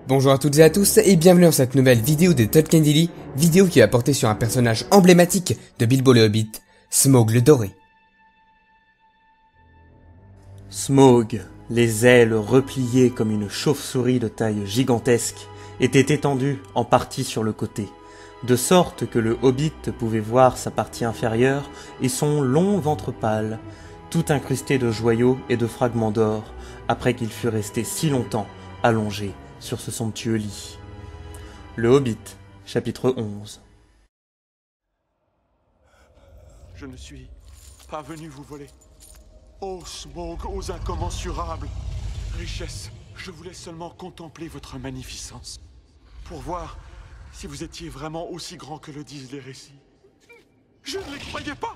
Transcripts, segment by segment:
Bonjour à toutes et à tous et bienvenue dans cette nouvelle vidéo de Tolkien Daily, vidéo qui va porter sur un personnage emblématique de Bilbo le Hobbit, Smaug le Doré. Smaug, les ailes repliées comme une chauve-souris de taille gigantesque, était étendu en partie sur le côté, de sorte que le Hobbit pouvait voir sa partie inférieure et son long ventre pâle, tout incrusté de joyaux et de fragments d'or, après qu'il fût resté si longtemps allongé sur ce somptueux lit. Le Hobbit, chapitre 11. Je ne suis pas venu vous voler. Ô Smaug, aux incommensurables richesses, je voulais seulement contempler votre magnificence, pour voir si vous étiez vraiment aussi grand que le disent les récits. Je ne les croyais pas.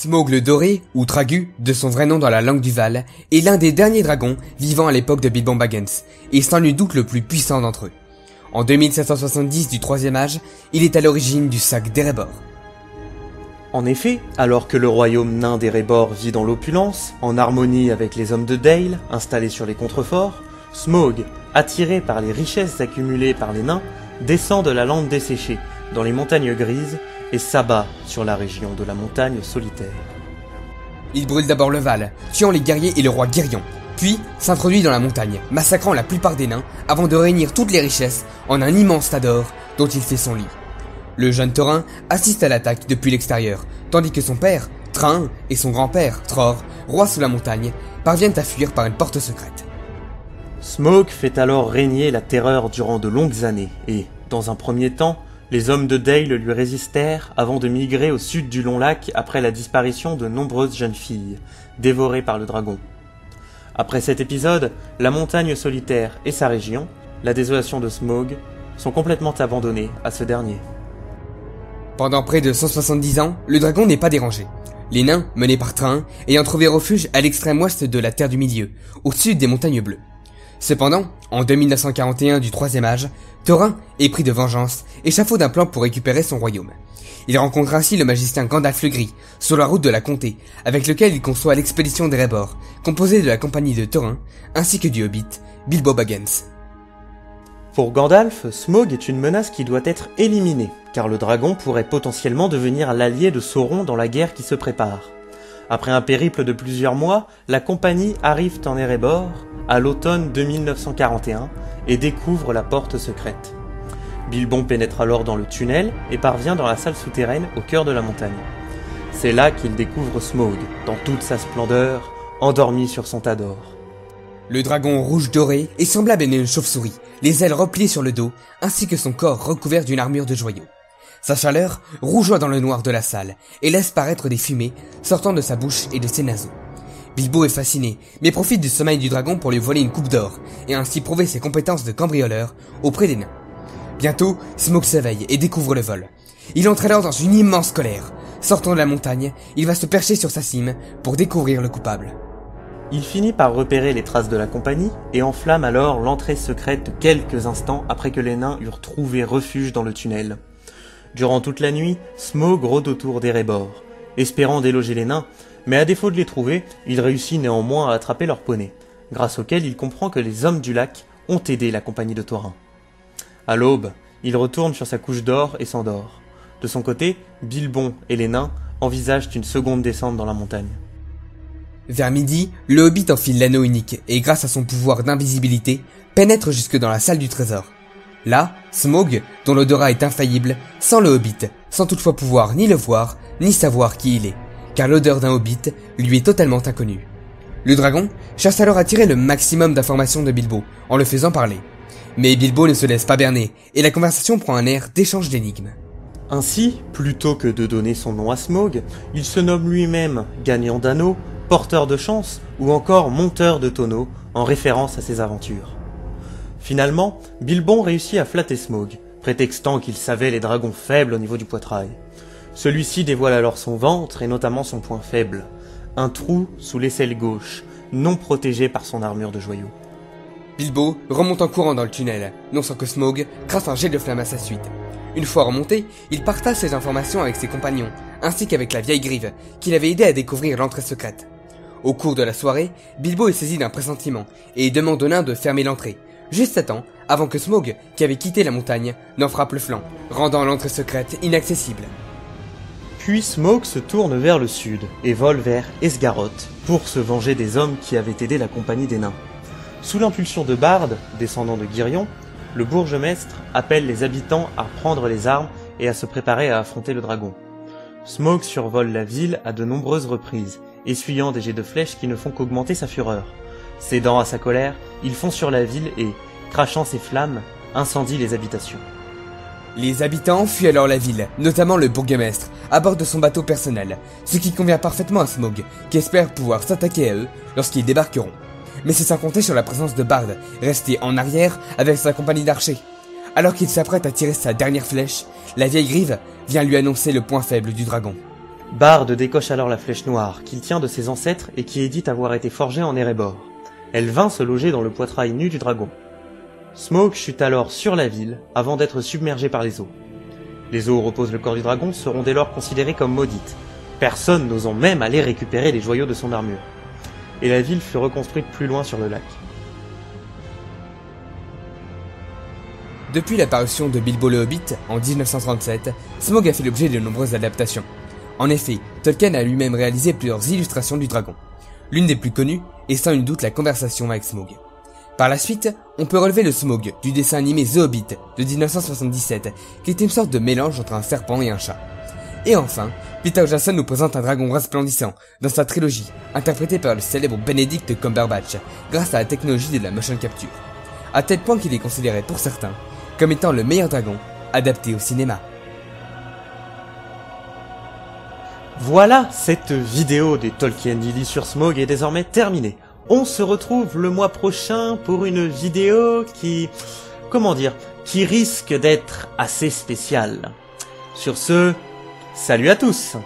Smaug le Doré, ou Tragu, de son vrai nom dans la langue du Val, est l'un des derniers dragons vivant à l'époque de Bilbo Baggins, et sans nul doute le plus puissant d'entre eux. En 2770 du Troisième Âge, il est à l'origine du sac d'Erebor. En effet, alors que le royaume nain d'Erebor vit dans l'opulence, en harmonie avec les hommes de Dale, installés sur les contreforts, Smaug, attiré par les richesses accumulées par les nains, descend de la lande desséchée, dans les montagnes grises, et s'abat sur la région de la montagne solitaire. Il brûle d'abord le Val, tuant les guerriers et le roi Girion, puis s'introduit dans la montagne, massacrant la plupart des nains avant de réunir toutes les richesses en un immense tas d'or dont il fait son lit. Le jeune Thorin assiste à l'attaque depuis l'extérieur, tandis que son père, Train, et son grand-père, Tror, roi sous la montagne, parviennent à fuir par une porte secrète. Smaug fait alors régner la terreur durant de longues années et, dans un premier temps, les hommes de Dale lui résistèrent avant de migrer au sud du long lac après la disparition de nombreuses jeunes filles, dévorées par le dragon. Après cet épisode, la montagne solitaire et sa région, la désolation de Smaug, sont complètement abandonnées à ce dernier. Pendant près de 170 ans, le dragon n'est pas dérangé. Les nains, menés par Train, ayant trouvé refuge à l'extrême ouest de la Terre du Milieu, au sud des montagnes bleues. Cependant, en 2941 du Troisième Âge, Thorin, épris de vengeance, échafaude un plan pour récupérer son royaume. Il rencontre ainsi le magicien Gandalf le Gris, sur la route de la Comté, avec lequel il conçoit l'expédition d'Erebor, composée de la compagnie de Thorin, ainsi que du Hobbit, Bilbo Baggins. Pour Gandalf, Smaug est une menace qui doit être éliminée, car le dragon pourrait potentiellement devenir l'allié de Sauron dans la guerre qui se prépare. Après un périple de plusieurs mois, la compagnie arrive en Erebor, à l'automne de 1941, et découvre la porte secrète. Bilbon pénètre alors dans le tunnel et parvient dans la salle souterraine au cœur de la montagne. C'est là qu'il découvre Smaug, dans toute sa splendeur, endormi sur son tas d'or. Le dragon rouge doré est semblable à une chauve-souris, les ailes repliées sur le dos, ainsi que son corps recouvert d'une armure de joyaux. Sa chaleur rougeoie dans le noir de la salle et laisse paraître des fumées sortant de sa bouche et de ses naseaux. Bilbo est fasciné, mais profite du sommeil du dragon pour lui voler une coupe d'or et ainsi prouver ses compétences de cambrioleur auprès des nains. Bientôt, Smaug s'éveille et découvre le vol. Il entre alors dans une immense colère. Sortant de la montagne, il va se percher sur sa cime pour découvrir le coupable. Il finit par repérer les traces de la compagnie et enflamme alors l'entrée secrète quelques instants après que les nains eurent trouvé refuge dans le tunnel. Durant toute la nuit, Smaug rôde autour d'Erebor, espérant déloger les nains, mais à défaut de les trouver, il réussit néanmoins à attraper leur poney, grâce auquel il comprend que les hommes du lac ont aidé la compagnie de Thorin. À l'aube, il retourne sur sa couche d'or et s'endort. De son côté, Bilbon et les nains envisagent une seconde descente dans la montagne. Vers midi, le Hobbit enfile l'anneau unique et grâce à son pouvoir d'invisibilité, pénètre jusque dans la salle du trésor. Là, Smaug, dont l'odorat est infaillible, sent le Hobbit, sans toutefois pouvoir ni le voir, ni savoir qui il est, car l'odeur d'un Hobbit lui est totalement inconnue. Le dragon cherche alors à tirer le maximum d'informations de Bilbo, en le faisant parler. Mais Bilbo ne se laisse pas berner, et la conversation prend un air d'échange d'énigmes. Ainsi, plutôt que de donner son nom à Smaug, il se nomme lui-même gagnant d'anneaux, porteur de chance ou encore monteur de tonneaux, en référence à ses aventures. Finalement, Bilbon réussit à flatter Smaug, prétextant qu'il savait les dragons faibles au niveau du poitrail. Celui-ci dévoile alors son ventre et notamment son point faible, un trou sous l'aisselle gauche, non protégé par son armure de joyaux. Bilbo remonte en courant dans le tunnel, non sans que Smaug crasse un jet de flamme à sa suite. Une fois remonté, il partage ses informations avec ses compagnons, ainsi qu'avec la vieille Grive, qui l'avait aidé à découvrir l'entrée secrète. Au cours de la soirée, Bilbo est saisi d'un pressentiment, et demande aux nains de fermer l'entrée, juste à temps, avant que Smaug, qui avait quitté la montagne, n'en frappe le flanc, rendant l'entrée secrète inaccessible. Puis Smaug se tourne vers le sud, et vole vers Esgaroth, pour se venger des hommes qui avaient aidé la compagnie des nains. Sous l'impulsion de Bard, descendant de Girion, le bourgmestre appelle les habitants à prendre les armes et à se préparer à affronter le dragon. Smaug survole la ville à de nombreuses reprises, essuyant des jets de flèches qui ne font qu'augmenter sa fureur. Cédant à sa colère, il fonce sur la ville et, crachant ses flammes, incendie les habitations. Les habitants fuient alors la ville, notamment le bourgmestre, à bord de son bateau personnel, ce qui convient parfaitement à Smaug, qui espère pouvoir s'attaquer à eux lorsqu'ils débarqueront. Mais c'est sans compter sur la présence de Bard, resté en arrière avec sa compagnie d'archers. Alors qu'il s'apprête à tirer sa dernière flèche, la vieille Grive vient lui annoncer le point faible du dragon. Bard décoche alors la flèche noire, qu'il tient de ses ancêtres et qui est dite avoir été forgée en Erebor. Elle vint se loger dans le poitrail nu du dragon. Smaug chute alors sur la ville, avant d'être submergé par les eaux. Les eaux où repose le corps du dragon seront dès lors considérées comme maudites, personne n'osant même aller récupérer les joyaux de son armure. Et la ville fut reconstruite plus loin sur le lac. Depuis l'apparition de Bilbo le Hobbit, en 1937, Smaug a fait l'objet de nombreuses adaptations. En effet, Tolkien a lui-même réalisé plusieurs illustrations du dragon. L'une des plus connues est sans une doute la conversation avec Smaug. Par la suite, on peut relever le Smaug du dessin animé The Hobbit de 1977, qui est une sorte de mélange entre un serpent et un chat. Et enfin, Peter Jackson nous présente un dragon resplendissant dans sa trilogie, interprété par le célèbre Benedict Cumberbatch, grâce à la technologie de la motion capture. À tel point qu'il est considéré pour certains comme étant le meilleur dragon adapté au cinéma. Voilà, cette vidéo des Tolkien Daily sur Smaug est désormais terminée. On se retrouve le mois prochain pour une vidéo qui qui risque d'être assez spéciale. Sur ce, salut à tous!